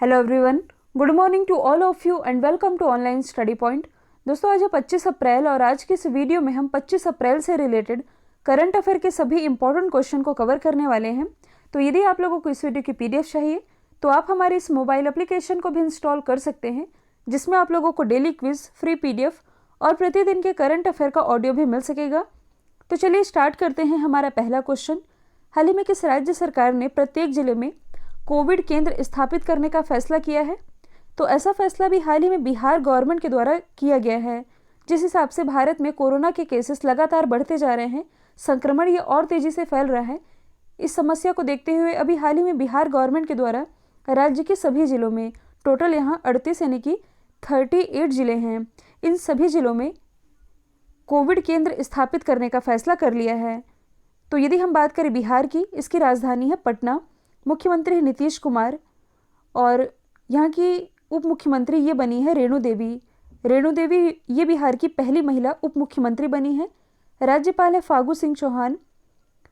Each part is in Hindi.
Hello everyone, good morning to all of you and welcome to online study point. दोस्तों, आज है 25 अप्रैल और आज की इस वीडियो में हम 25 अप्रैल से रिलेटेड करंट अफेयर के सभी इंपॉर्टेंट क्वेश्चन को कवर करने वाले हैं। तो यदि आप लोगों को इस वीडियो की पीडीएफ चाहिए तो आप हमारे इस मोबाइल एप्लीकेशन को भी इंस्टॉल कर सकते हैं, जिसमें आप लोगों को डेली क्विज, फ्री पीडीएफ और प्रतिदिन के करंट अफेयर का ऑडियो भी मिल सकेगा। तो चलिए स्टार्ट करते हैं। हमारा पहला क्वेश्चन, हाल ही में किस राज्य सरकार ने प्रत्येक जिले में कोविड केंद्र स्थापित करने का फैसला किया है? तो ऐसा फैसला भी हाल ही में बिहार गवर्नमेंट के द्वारा किया गया है। जिस हिसाब से भारत में कोरोना के केसेस लगातार बढ़ते जा रहे हैं, संक्रमण ये और तेजी से फैल रहा है, इस समस्या को देखते हुए अभी हाल ही में बिहार गवर्नमेंट के द्वारा राज्य के सभी जिलों में टोटल यहाँ 38 यानी कि 38 जिले हैं, इन सभी जिलों में कोविड केंद्र स्थापित करने का फैसला कर लिया है। तो यदि हम बात करें बिहार की, इसकी राजधानी है पटना, मुख्यमंत्री है नीतीश कुमार और यहाँ की उप मुख्यमंत्री ये बनी है रेणु देवी। रेणु देवी ये बिहार की पहली महिला उप मुख्यमंत्री बनी है। राज्यपाल है फागू सिंह चौहान।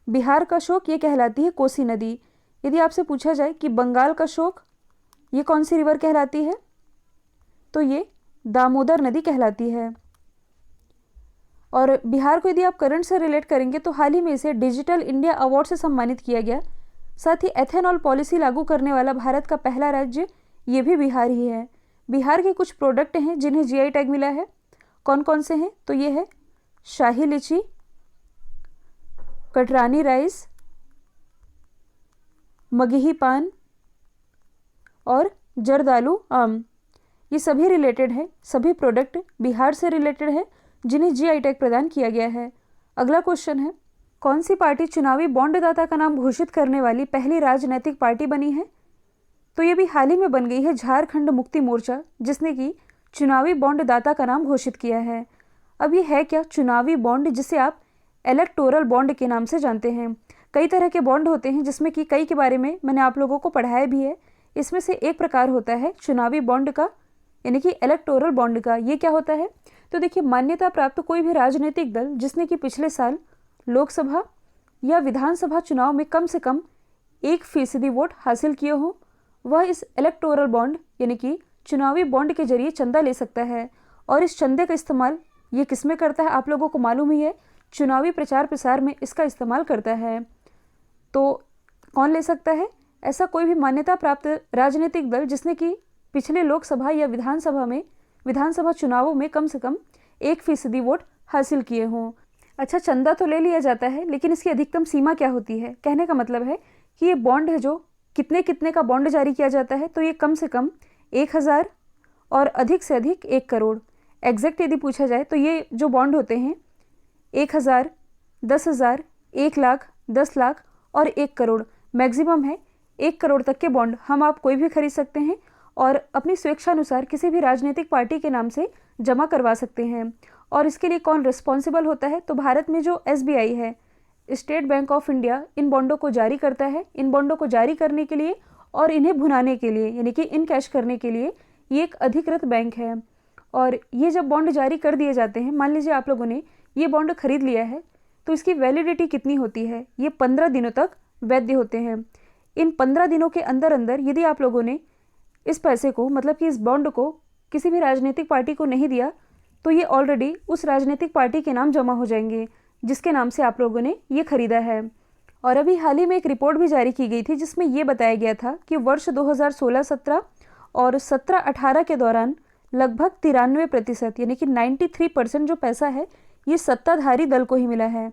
बिहार का शोक ये कहलाती है कोसी नदी। यदि आपसे पूछा जाए कि बंगाल का शोक ये कौन सी रिवर कहलाती है, तो ये दामोदर नदी कहलाती है। और बिहार को यदि आप करंट से रिलेट करेंगे तो हाल ही में इसे डिजिटल इंडिया अवार्ड से सम्मानित किया गया। साथ ही एथेनॉल पॉलिसी लागू करने वाला भारत का पहला राज्य ये भी बिहार ही है। बिहार के कुछ प्रोडक्ट हैं जिन्हें जीआई टैग मिला है। कौन कौन से हैं? तो ये है शाही लीची, कटरानी राइस, मगही पान और जर्दालू आम। ये सभी रिलेटेड है, सभी प्रोडक्ट बिहार से रिलेटेड है जिन्हें जीआई टैग प्रदान किया गया है। अगला क्वेश्चन है, कौन सी पार्टी चुनावी बॉन्ड दाता का नाम घोषित करने वाली पहली राजनीतिक पार्टी बनी है? तो ये भी हाल ही में बन गई है झारखंड मुक्ति मोर्चा, जिसने कि चुनावी बॉन्ड दाता का नाम घोषित किया है। अब ये है क्या चुनावी बॉन्ड, जिसे आप इलेक्टोरल बॉन्ड के नाम से जानते हैं। कई तरह के बॉन्ड होते हैं जिसमें कि कई के बारे में मैंने आप लोगों को पढ़ाया भी है। इसमें से एक प्रकार होता है चुनावी बॉन्ड का, यानी कि इलेक्टोरल बॉन्ड का। ये क्या होता है? तो देखिए, मान्यता प्राप्त कोई भी राजनीतिक दल जिसने कि पिछले साल लोकसभा या विधानसभा चुनाव में कम से कम 1% वोट हासिल किए हो, वह इस इलेक्टोरल बॉन्ड यानी कि चुनावी बॉन्ड के जरिए चंदा ले सकता है। और इस चंदे का इस्तेमाल ये किस में करता है? आप लोगों को मालूम ही है, चुनावी प्रचार प्रसार में इसका इस्तेमाल करता है। तो कौन ले सकता है? ऐसा कोई भी मान्यता प्राप्त राजनीतिक दल जिसने कि पिछले लोकसभा या विधानसभा चुनावों में कम से कम 1% वोट हासिल किए हों। अच्छा, चंदा तो ले लिया जाता है, लेकिन इसकी अधिकतम सीमा क्या होती है? कहने का मतलब है कि ये बॉन्ड है जो कितने कितने का बॉन्ड जारी किया जाता है, तो ये कम से कम 1000 और अधिक से अधिक 1 करोड़। एग्जैक्ट यदि पूछा जाए तो ये जो बॉन्ड होते हैं 1000, 10,000, 1 लाख, 10 लाख और 1 करोड़, मैक्सिमम है 1 करोड़ तक के बॉन्ड हम आप कोई भी खरीद सकते हैं और अपनी स्वेच्छानुसार किसी भी राजनीतिक पार्टी के नाम से जमा करवा सकते हैं। और इसके लिए कौन रिस्पॉन्सिबल होता है? तो भारत में जो एसबीआई है, स्टेट बैंक ऑफ इंडिया, इन बॉन्डों को जारी करता है। इन बॉन्डों को जारी करने के लिए और इन्हें भुनाने के लिए यानी कि इन कैश करने के लिए ये एक अधिकृत बैंक है। और ये जब बॉन्ड जारी कर दिए जाते हैं, मान लीजिए आप लोगों ने ये बॉन्ड खरीद लिया है, तो इसकी वैलिडिटी कितनी होती है? ये 15 दिनों तक वैध होते हैं। इन 15 दिनों के अंदर अंदर यदि आप लोगों ने इस पैसे को, मतलब कि इस बॉन्ड को किसी भी राजनीतिक पार्टी को नहीं दिया, तो ये ऑलरेडी उस राजनीतिक पार्टी के नाम जमा हो जाएंगे जिसके नाम से आप लोगों ने ये खरीदा है। और अभी हाल ही में एक रिपोर्ट भी जारी की गई थी जिसमें ये बताया गया था कि वर्ष 2016-17 और 17-18 के दौरान लगभग 93% यानी कि 93% जो पैसा है ये सत्ताधारी दल को ही मिला है।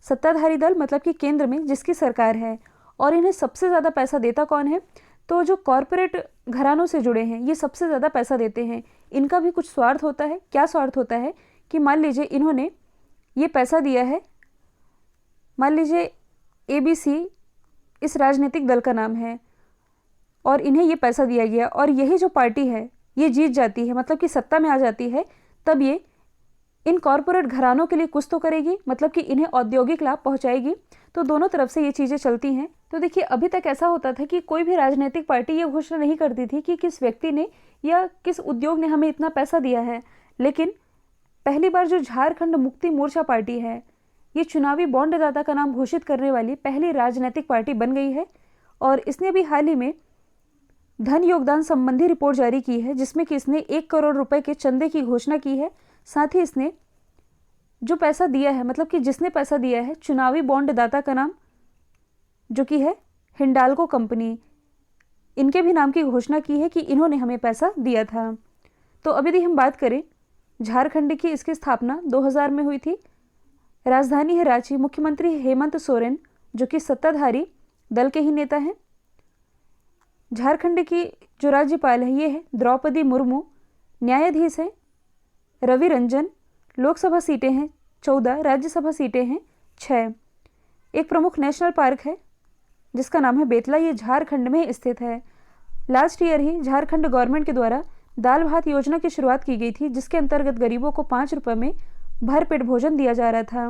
सत्ताधारी दल मतलब कि केंद्र में जिसकी सरकार है। और इन्हें सबसे ज़्यादा पैसा देता कौन है? तो जो कॉरपोरेट घरानों से जुड़े हैं ये सबसे ज़्यादा पैसा देते हैं। इनका भी कुछ स्वार्थ होता है। क्या स्वार्थ होता है कि मान लीजिए इन्होंने ये पैसा दिया है, मान लीजिए ABC इस राजनीतिक दल का नाम है और इन्हें ये पैसा दिया गया और यही जो पार्टी है ये जीत जाती है, मतलब कि सत्ता में आ जाती है, तब ये इन कॉरपोरेट घरानों के लिए कुछ तो करेगी, मतलब कि इन्हें औद्योगिक लाभ पहुंचाएगी। तो दोनों तरफ से ये चीज़ें चलती हैं। तो देखिए, अभी तक ऐसा होता था कि कोई भी राजनीतिक पार्टी ये घोषणा नहीं करती थी कि किस व्यक्ति ने या किस उद्योग ने हमें इतना पैसा दिया है, लेकिन पहली बार जो झारखंड मुक्ति मोर्चा पार्टी है ये चुनावी बॉन्ड दाता का नाम घोषित करने वाली पहली राजनीतिक पार्टी बन गई है। और इसने भी हाल ही में धन योगदान संबंधी रिपोर्ट जारी की है, जिसमें कि इसने 1 करोड़ रुपए के चंदे की घोषणा की है। साथ ही इसने जो पैसा दिया है, मतलब कि जिसने पैसा दिया है, चुनावी बॉन्ड दाता का नाम जो कि है हिंडाल्को कंपनी, इनके भी नाम की घोषणा की है कि इन्होंने हमें पैसा दिया था। तो अब यदि हम बात करें झारखंड की, इसकी स्थापना 2000 में हुई थी। राजधानी है रांची। मुख्यमंत्री हेमंत सोरेन जो कि सत्ताधारी दल के ही नेता हैं। झारखंड की जो राज्यपाल है ये है द्रौपदी मुर्मू। न्यायाधीश है रवि रंजन। लोकसभा सीटें हैं 14, राज्यसभा सीटें हैं 6। एक प्रमुख नेशनल पार्क है जिसका नाम है बेतला, ये झारखंड में स्थित है। लास्ट ईयर ही झारखंड गवर्नमेंट के द्वारा दाल भात योजना की शुरुआत की गई थी, जिसके अंतर्गत गरीबों को 5 रुपये में भरपेट भोजन दिया जा रहा था।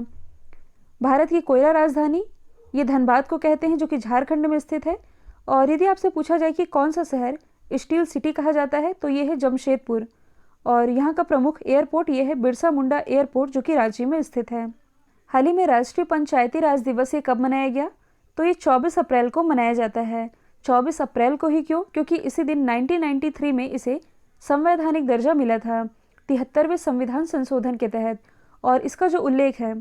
भारत की कोयला राजधानी ये धनबाद को कहते हैं, जो कि झारखंड में स्थित है। और यदि आपसे पूछा जाए कि कौन सा शहर स्टील सिटी कहा जाता है, तो ये है जमशेदपुर। और यहाँ का प्रमुख एयरपोर्ट ये है बिरसा मुंडा एयरपोर्ट, जो कि रांची में स्थित है। हाल ही में राष्ट्रीय पंचायती राज दिवस ये कब मनाया गया? तो ये 24 अप्रैल को मनाया जाता है। 24 अप्रैल को ही क्यों? क्योंकि इसी दिन 1993 में इसे संवैधानिक दर्जा मिला था 73वें संविधान संशोधन के तहत। और इसका जो उल्लेख है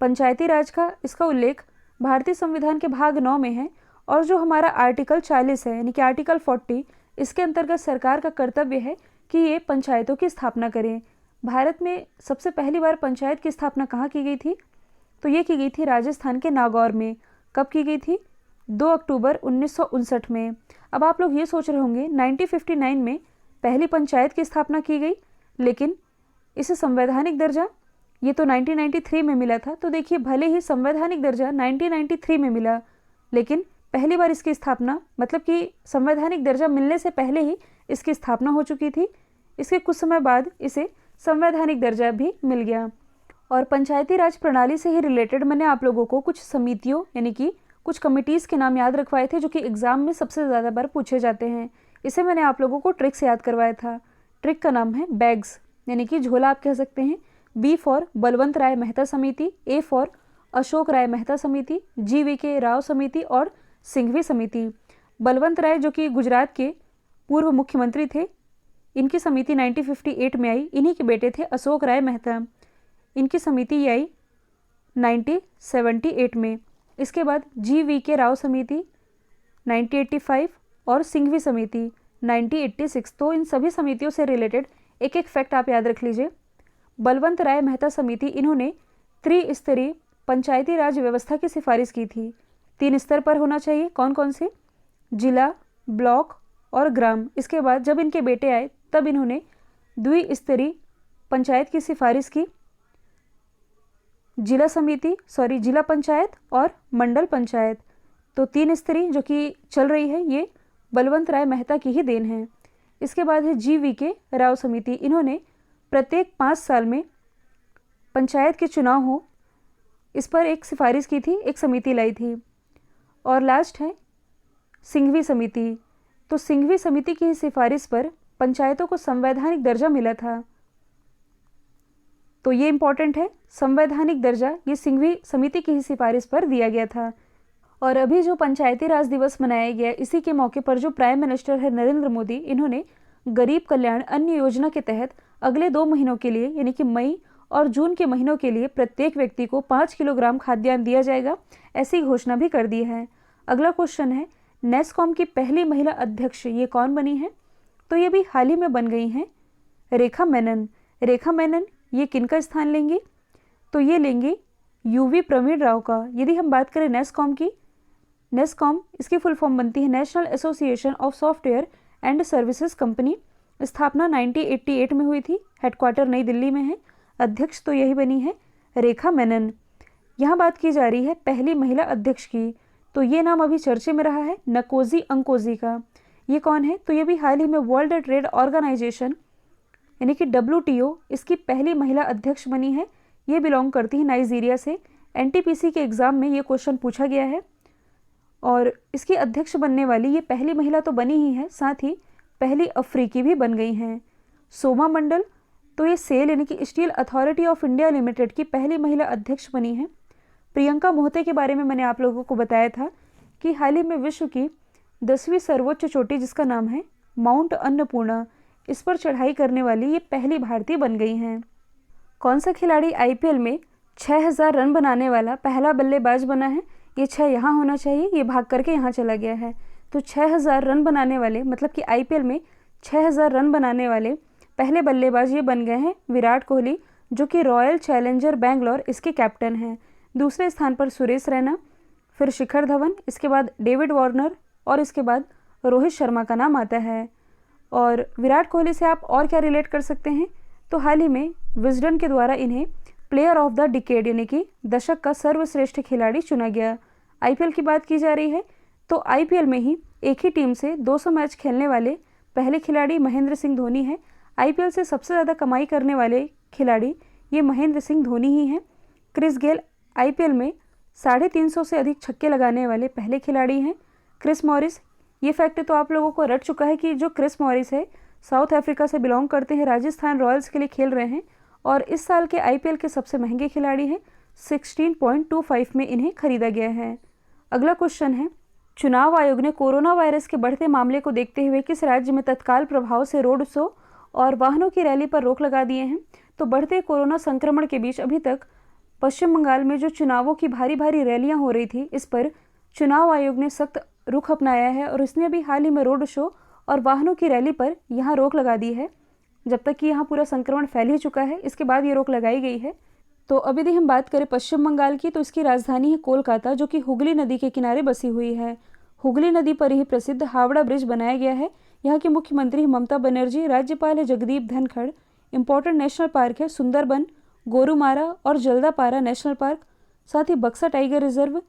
पंचायती राज का, इसका उल्लेख भारतीय संविधान के भाग 9 में है। और जो हमारा आर्टिकल 40 है, यानी कि आर्टिकल 40, इसके अंतर्गत सरकार का कर्तव्य है कि ये पंचायतों की स्थापना करें। भारत में सबसे पहली बार पंचायत की स्थापना कहाँ की गई थी? तो ये की गई थी राजस्थान के नागौर में। कब की गई थी? 2 अक्टूबर 1959 में। अब आप लोग ये सोच रहे होंगे 1959 में पहली पंचायत की स्थापना की गई, लेकिन इसे संवैधानिक दर्जा ये तो 1993 में मिला था। तो देखिए, भले ही संवैधानिक दर्जा 1993 में मिला, लेकिन पहली बार इसकी स्थापना, मतलब कि संवैधानिक दर्जा मिलने से पहले ही इसकी स्थापना हो चुकी थी। इसके कुछ समय बाद इसे संवैधानिक दर्जा भी मिल गया। और पंचायती राज प्रणाली से ही रिलेटेड मैंने आप लोगों को कुछ समितियों, यानी कि कुछ कमिटीज़ के नाम याद रखवाए थे, जो कि एग्जाम में सबसे ज़्यादा बार पूछे जाते हैं। इसे मैंने आप लोगों को ट्रिक से याद करवाया था। ट्रिक का नाम है बैग्स, यानी कि झोला आप कह सकते हैं। बी फॉर बलवंत राय मेहता समिति, ए फॉर अशोक राय मेहता समिति, GVK राव समिति और सिंघवी समिति। बलवंत राय जो कि गुजरात के पूर्व मुख्यमंत्री थे, इनकी समिति 1958 में आई। इन्हीं के बेटे थे अशोक राय मेहता, इनकी समिति ये आई 1978 में। इसके बाद GVK राव समिति 1985 और सिंघवी समिति 1986। तो इन सभी समितियों से रिलेटेड एक एक फैक्ट आप याद रख लीजिए। बलवंत राय मेहता समिति, इन्होंने त्रिस्तरीय पंचायती राज व्यवस्था की सिफारिश की थी। 3 स्तर पर होना चाहिए। कौन कौन से? जिला, ब्लॉक और ग्राम। इसके बाद जब इनके बेटे आए तब इन्होंने द्विस्तरीय पंचायत की सिफारिश की। जिला पंचायत और मंडल पंचायत। तो 3 स्तरीय जो कि चल रही है, ये बलवंत राय मेहता की ही देन है। इसके बाद है GVK राव समिति। इन्होंने प्रत्येक 5 साल में पंचायत के चुनाव हो, इस पर एक सिफारिश की थी, एक समिति लाई थी। और लास्ट है सिंघवी समिति। तो सिंघवी समिति की ही सिफारिश पर पंचायतों को संवैधानिक दर्जा मिला था। तो ये इंपॉर्टेंट है, संवैधानिक दर्जा ये सिंघवी समिति की ही सिफारिश पर दिया गया था। और अभी जो पंचायती राज दिवस मनाया गया, इसी के मौके पर जो प्राइम मिनिस्टर है नरेंद्र मोदी, इन्होंने गरीब कल्याण अन्न योजना के तहत अगले 2 महीनों के लिए, यानी कि मई और जून के महीनों के लिए प्रत्येक व्यक्ति को 5 किलोग्राम खाद्यान्न दिया जाएगा, ऐसी घोषणा भी कर दी है। अगला क्वेश्चन है, नेस्कॉम की पहली महिला अध्यक्ष ये कौन बनी है? तो ये भी हाल ही में बन गई हैं, रेखा मेनन। रेखा मेनन ये किनका स्थान लेंगी? तो ये लेंगी UV प्रवीण राव का। यदि हम बात करें नेस्कॉम की, नेस्कॉम इसकी फुल फॉर्म बनती है national association of software and services company. स्थापना 1988 में हुई थी। हेडक्वार्टर नई दिल्ली में है। अध्यक्ष तो यही बनी है रेखा मेनन। यहाँ बात की जा रही है पहली महिला अध्यक्ष की, तो ये नाम अभी चर्चे में रहा है नकोजी अंकोजी का। ये कौन है? तो ये भी हाल ही में वर्ल्ड ट्रेड ऑर्गेनाइजेशन यानी कि WTO इसकी पहली महिला अध्यक्ष बनी है। ये बिलोंग करती है नाइजीरिया से। NTPC के एग्ज़ाम में ये क्वेश्चन पूछा गया है। और इसकी अध्यक्ष बनने वाली ये पहली महिला तो बनी ही है, साथ ही पहली अफ्रीकी भी बन गई हैं। सोमा मंडल, तो ये सेल यानी कि steel authority of India limited की पहली महिला अध्यक्ष बनी है। प्रियंका मोहते के बारे में मैंने आप लोगों को बताया था कि हाल ही में विश्व की 10वीं सर्वोच्च चोटी जिसका नाम है माउंट अन्नपूर्णा, इस पर चढ़ाई करने वाली ये पहली भारतीय बन गई हैं। कौन सा खिलाड़ी आईपीएल में 6000 रन बनाने वाला पहला बल्लेबाज बना है? ये 6 यहाँ होना चाहिए, ये भाग करके यहाँ चला गया है। तो 6000 रन बनाने वाले मतलब कि आईपीएल में 6000 रन बनाने वाले पहले बल्लेबाज ये बन गए हैं विराट कोहली, जो कि रॉयल चैलेंजर बैंगलोर इसके कैप्टन हैं। दूसरे स्थान पर सुरेश रैना, फिर शिखर धवन, इसके बाद डेविड वार्नर और इसके बाद रोहित शर्मा का नाम आता है। और विराट कोहली से आप और क्या रिलेट कर सकते हैं? तो हाल ही में विजडन के द्वारा इन्हें प्लेयर ऑफ द डिकेड यानी कि दशक का सर्वश्रेष्ठ खिलाड़ी चुना गया। आईपीएल की बात की जा रही है तो आईपीएल में ही एक ही टीम से 200 मैच खेलने वाले पहले खिलाड़ी महेंद्र सिंह धोनी हैं। आईपीएल से सबसे ज़्यादा कमाई करने वाले खिलाड़ी ये महेंद्र सिंह धोनी ही हैं। क्रिस गेल आईपीएल में 350 से अधिक छक्के लगाने वाले पहले खिलाड़ी हैं। क्रिस मॉरिस, ये फैक्ट तो आप लोगों को रट चुका है कि जो क्रिस मॉरिस है साउथ अफ्रीका से बिलोंग करते हैं, राजस्थान रॉयल्स के लिए खेल रहे हैं और इस साल के आईपीएल के सबसे महंगे खिलाड़ी हैं। 16.25 में इन्हें खरीदा गया है। अगला क्वेश्चन है, चुनाव आयोग ने कोरोना वायरस के बढ़ते मामले को देखते हुए किस राज्य में तत्काल प्रभाव से रोड शो और वाहनों की रैली पर रोक लगा दिए हैं? तो बढ़ते कोरोना संक्रमण के बीच अभी तक पश्चिम बंगाल में जो चुनावों की भारी भारी रैलियां हो रही थी, इस पर चुनाव आयोग ने सख्त रुख अपनाया है और इसने अभी हाल ही में रोड शो और वाहनों की रैली पर यहाँ रोक लगा दी है। जब तक कि यहाँ पूरा संक्रमण फैल ही चुका है, इसके बाद ये रोक लगाई गई है। तो अब यदि हम बात करें पश्चिम बंगाल की, तो इसकी राजधानी है कोलकाता, जो कि हुगली नदी के किनारे बसी हुई है। हुगली नदी पर ही प्रसिद्ध हावड़ा ब्रिज बनाया गया है। यहाँ की मुख्यमंत्री ममता बनर्जी, राज्यपाल है Jagdeep Dhankhar. Important national park है सुंदरबन, गोरुमारा और जल्दापारा नेशनल पार्क। साथ ही बक्सा टाइगर रिजर्व,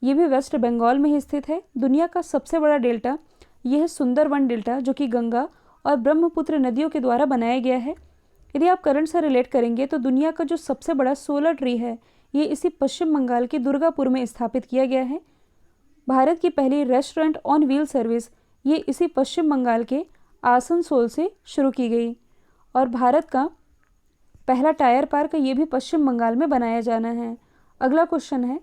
ये भी वेस्ट बंगाल में ही स्थित है। दुनिया का सबसे बड़ा डेल्टा यह है सुंदरबन डेल्टा, जो कि गंगा और ब्रह्मपुत्र नदियों के द्वारा बनाया गया है। यदि आप करंट से रिलेट करेंगे तो दुनिया का जो सबसे बड़ा सोलर ट्री है ये इसी पश्चिम बंगाल के दुर्गापुर में स्थापित किया गया है। भारत की पहली रेस्टोरेंट ऑन व्हील सर्विस ये इसी पश्चिम बंगाल के आसनसोल से शुरू की गई। और भारत का पहला टायर पार्क ये भी पश्चिम बंगाल में बनाया जाना है। अगला क्वेश्चन है,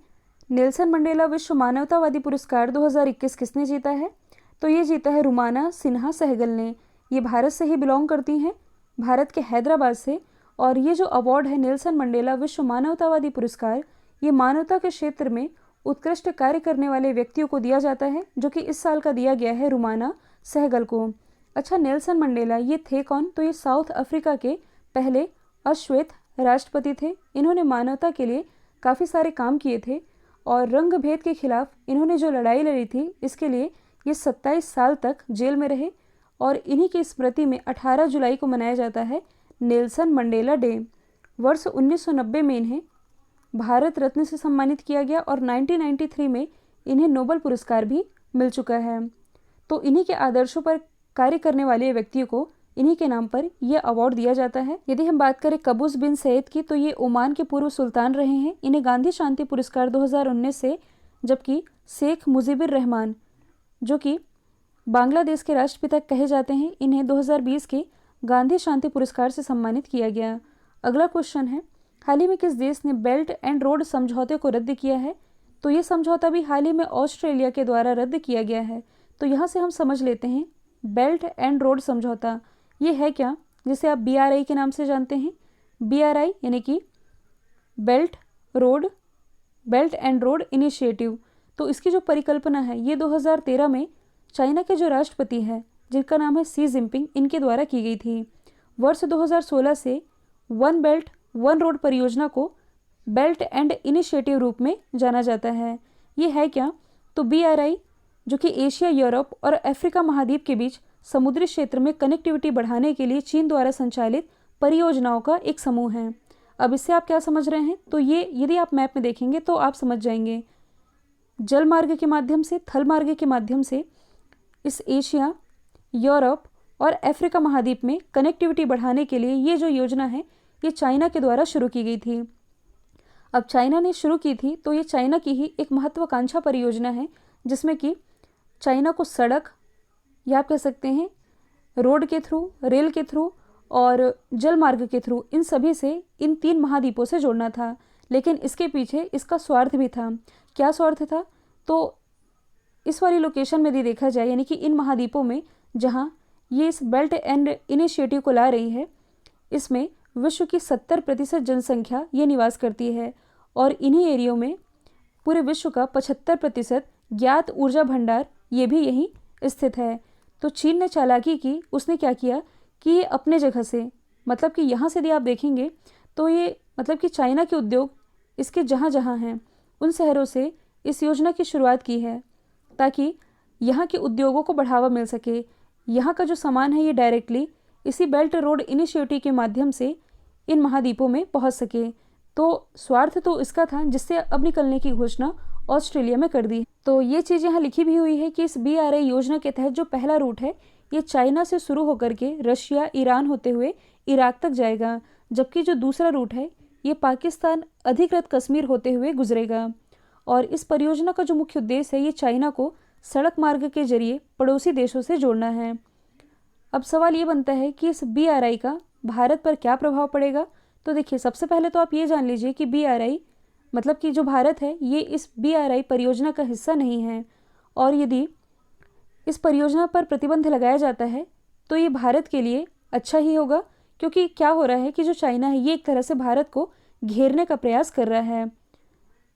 नेल्सन मंडेला विश्व मानवतावादी पुरस्कार 2021 किसने जीता है? तो ये जीता है रुमाना सिन्हा सहगल ने। ये भारत से ही बिलोंग करती हैं, भारत के हैदराबाद से। और ये जो अवार्ड है नेल्सन मंडेला विश्व मानवतावादी पुरस्कार, ये मानवता के क्षेत्र में उत्कृष्ट कार्य करने वाले व्यक्तियों को दिया जाता है, जो कि इस साल का दिया गया है रुमाना सहगल को। अच्छा, नेल्सन मंडेला ये थे कौन? तो ये साउथ अफ्रीका के पहले अश्वेत राष्ट्रपति थे। इन्होंने मानवता के लिए काफ़ी सारे काम किए थे और रंग भेद के खिलाफ इन्होंने जो लड़ाई लड़ी थी, इसके लिए ये 27 साल तक जेल में रहे। और इन्हीं की स्मृति में 18 जुलाई को मनाया जाता है नेल्सन मंडेला डे। वर्ष 1990 में इन्हें भारत रत्न से सम्मानित किया गया और 1993 में इन्हें नोबेल पुरस्कार भी मिल चुका है। तो इन्हीं के आदर्शों पर कार्य करने वाले व्यक्तियों को इन्हीं के नाम पर यह अवार्ड दिया जाता है। यदि हम बात करें कबूस बिन सईद की, तो ये ओमान के पूर्व सुल्तान रहे हैं। इन्हें गांधी शांति पुरस्कार 2019 से, जबकि शेख मुजीबुर रहमान जो कि बांग्लादेश के राष्ट्रपिता कहे जाते हैं, इन्हें 2020 के गांधी शांति पुरस्कार से सम्मानित किया गया। अगला क्वेश्चन है, हाल ही में किस देश ने बेल्ट एंड रोड समझौते को रद्द किया है? तो ये समझौता भी हाल ही में ऑस्ट्रेलिया के द्वारा रद्द किया गया है। तो यहाँ से हम समझ लेते हैं बेल्ट एंड रोड समझौता ये है क्या, जिसे आप BRI के नाम से जानते हैं। BRI यानी कि बेल्ट एंड रोड इनिशिएटिव। तो इसकी जो परिकल्पना है ये 2013 में चाइना के जो राष्ट्रपति हैं जिनका नाम है शी जिनपिंग, इनके द्वारा की गई थी। वर्ष 2016 से वन बेल्ट वन रोड परियोजना को बेल्ट एंड इनिशिएटिव रूप में जाना जाता है। ये है क्या? तो BRI जो कि एशिया, यूरोप और अफ्रीका महाद्वीप के बीच समुद्री क्षेत्र में कनेक्टिविटी बढ़ाने के लिए चीन द्वारा संचालित परियोजनाओं का एक समूह है। अब इससे आप क्या समझ रहे हैं? तो ये यदि आप मैप में देखेंगे तो आप समझ जाएंगे, जल मार्ग के माध्यम से, थल मार्ग के माध्यम से इस एशिया, यूरोप और अफ्रीका महाद्वीप में कनेक्टिविटी बढ़ाने के लिए ये जो योजना है ये चाइना के द्वारा शुरू की गई थी। अब चाइना ने शुरू की थी तो ये चाइना की ही एक महत्वाकांक्षा परियोजना है, जिसमें कि चाइना को सड़क या आप कह सकते हैं रोड के थ्रू, रेल के थ्रू और जल मार्ग के थ्रू, इन सभी से इन 3 महाद्वीपों से जोड़ना था। लेकिन इसके पीछे इसका स्वार्थ भी था। क्या स्वार्थ था? तो इस वाली लोकेशन में यदि देखा जाए, यानी कि इन महाद्वीपों में जहाँ ये इस बेल्ट एंड इनिशिएटिव को ला रही है, इसमें विश्व की 70% जनसंख्या ये निवास करती है और इन्हीं एरियो में पूरे विश्व का 75% ज्ञात ऊर्जा भंडार ये भी यहीं स्थित है। तो चीन ने चालाकी की, उसने क्या किया कि ये अपने जगह से, मतलब कि यहाँ से यदि आप देखेंगे तो ये मतलब कि चाइना के उद्योग इसके जहाँ जहाँ हैं उन शहरों से इस योजना की शुरुआत की है ताकि यहाँ के उद्योगों को बढ़ावा मिल सके। यहाँ का जो सामान है ये डायरेक्टली इसी बेल्ट रोड इनिशिएटिव के माध्यम से इन महाद्वीपों में पहुँच सके। तो स्वार्थ तो इसका था जिससे अब निकलने की घोषणा ऑस्ट्रेलिया में कर दी। तो ये चीज़ यहाँ लिखी भी हुई है कि इस BRI योजना के तहत जो पहला रूट है ये चाइना से शुरू होकर के रशिया, ईरान होते हुए इराक तक जाएगा, जबकि जो दूसरा रूट है ये पाकिस्तान अधिकृत कश्मीर होते हुए गुजरेगा। और इस परियोजना का जो मुख्य उद्देश्य है ये चाइना को सड़क मार्ग के जरिए पड़ोसी देशों से जोड़ना है। अब सवाल ये बनता है कि इस BRI का भारत पर क्या प्रभाव पड़ेगा। तो देखिए, सबसे पहले तो आप ये जान लीजिए कि BRI मतलब कि जो भारत है ये इस BRI परियोजना का हिस्सा नहीं है, और यदि इस परियोजना पर प्रतिबंध लगाया जाता है तो ये भारत के लिए अच्छा ही होगा, क्योंकि क्या हो रहा है कि जो चाइना है ये एक तरह से भारत को घेरने का प्रयास कर रहा है।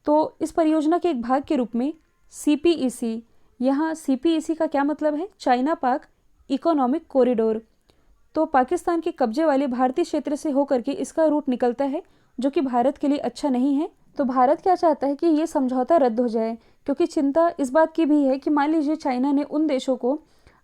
तो इस परियोजना के एक भाग के रूप में CPEC, यहाँ CPEC का क्या मतलब है, चाइना पाक इकोनॉमिक कॉरिडोर, तो पाकिस्तान के कब्जे वाले भारतीय क्षेत्र से होकर के इसका रूट निकलता है, जो कि भारत के लिए अच्छा नहीं है। तो भारत क्या चाहता है कि ये समझौता रद्द हो जाए, क्योंकि चिंता इस बात की भी है कि मान लीजिए चाइना ने उन देशों को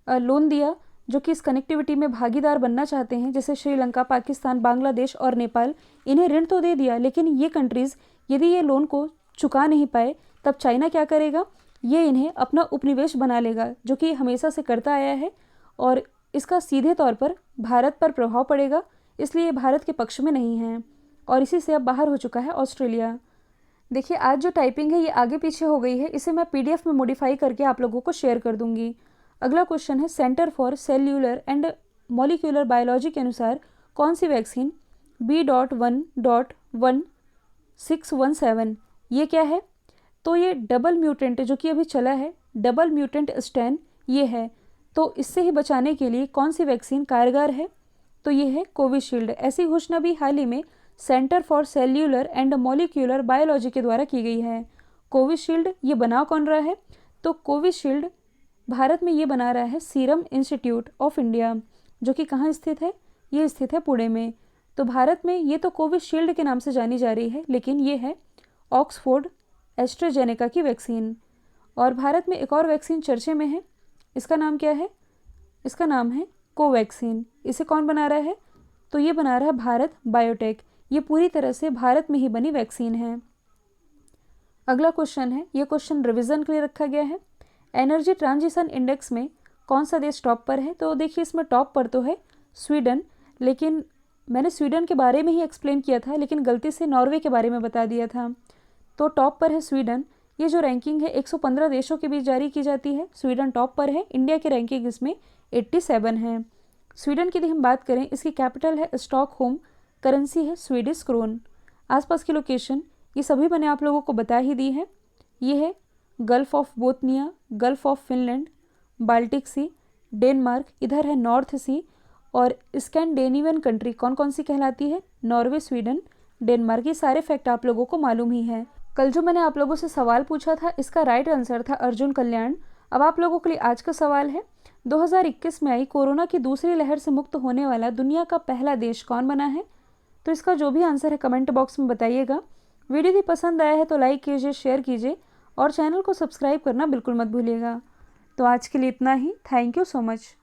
लोन दिया जो कि इस कनेक्टिविटी में भागीदार बनना चाहते हैं, जैसे श्रीलंका, पाकिस्तान, बांग्लादेश और नेपाल, इन्हें ऋण तो दे दिया, लेकिन ये कंट्रीज़ यदि ये लोन को चुका नहीं पाए तब चाइना क्या करेगा, ये इन्हें अपना उपनिवेश बना लेगा, जो कि हमेशा से करता आया है, और इसका सीधे तौर पर भारत पर प्रभाव पड़ेगा। इसलिए भारत के पक्ष में नहीं है और इसी से अब बाहर हो चुका है ऑस्ट्रेलिया। देखिए, आज जो टाइपिंग है ये आगे पीछे हो गई है, इसे मैं PDF में मॉडिफाई करके आप लोगों को शेयर कर दूंगी। अगला क्वेश्चन है, centre for cellular and molecular biology के अनुसार कौन सी वैक्सीन B.1.1617 ये क्या है। तो ये डबल म्यूटेंट जो कि अभी चला है, डबल म्यूटेंट स्ट्रेन ये है, तो इससे ही बचाने के लिए कौन सी वैक्सीन कारगर है, तो ये है कोविशील्ड। ऐसी घोषणा भी हाल ही में centre for cellular and molecular biology के द्वारा की गई है। कोविशील्ड ये बना कौन रहा है, तो कोविशील्ड भारत में ये बना रहा है सीरम इंस्टीट्यूट ऑफ इंडिया, जो कि कहाँ स्थित है, ये स्थित है पुणे में। तो भारत में ये तो कोविशील्ड के नाम से जानी जा रही है, लेकिन ये है ऑक्सफोर्ड एस्ट्राजेनेका की वैक्सीन। और भारत में एक और वैक्सीन चर्चे में है, इसका नाम क्या है, इसका नाम है कोवैक्सीन। इसे कौन बना रहा है, तो ये बना रहा है भारत बायोटेक। ये पूरी तरह से भारत में ही बनी वैक्सीन है। अगला क्वेश्चन है, ये क्वेश्चन रिवीजन के लिए रखा गया है। एनर्जी ट्रांजिशन इंडेक्स में कौन सा देश टॉप पर है, तो देखिए इसमें टॉप पर तो है स्वीडन, लेकिन मैंने स्वीडन के बारे में ही एक्सप्लेन किया था, लेकिन गलती से नॉर्वे के बारे में बता दिया था। तो टॉप पर है स्वीडन। ये जो रैंकिंग है 115 देशों के बीच जारी की जाती है, स्वीडन टॉप पर है। इंडिया की रैंकिंग इसमें 87 है। स्वीडन की यदि हम बात करें, इसकी कैपिटल है स्टॉकहोम, करेंसी है स्वीडिश क्रोन। आसपास की लोकेशन ये सभी मैंने आप लोगों को बता ही दी है। ये है gulf of Bothnia, gulf of Finland, Baltic sea, Denmark, इधर है नॉर्थ सी, और स्कैंडिनेवियन कंट्री कौन कौन सी कहलाती है, नॉर्वे, स्वीडन, डेनमार्क। ये सारे फैक्ट आप लोगों को मालूम ही है। कल जो मैंने आप लोगों से सवाल पूछा था, इसका राइट आंसर था अर्जुन कल्याण। अब आप लोगों के लिए आज का सवाल है, 2021 में आई कोरोना की दूसरी लहर से मुक्त होने वाला दुनिया का पहला देश कौन बना है। तो इसका जो भी आंसर है कमेंट बॉक्स में बताइएगा। वीडियो यदि पसंद आया है तो लाइक कीजिए, शेयर कीजिए और चैनल को सब्सक्राइब करना बिल्कुल मत भूलिएगा। तो आज के लिए इतना ही। Thank you so much.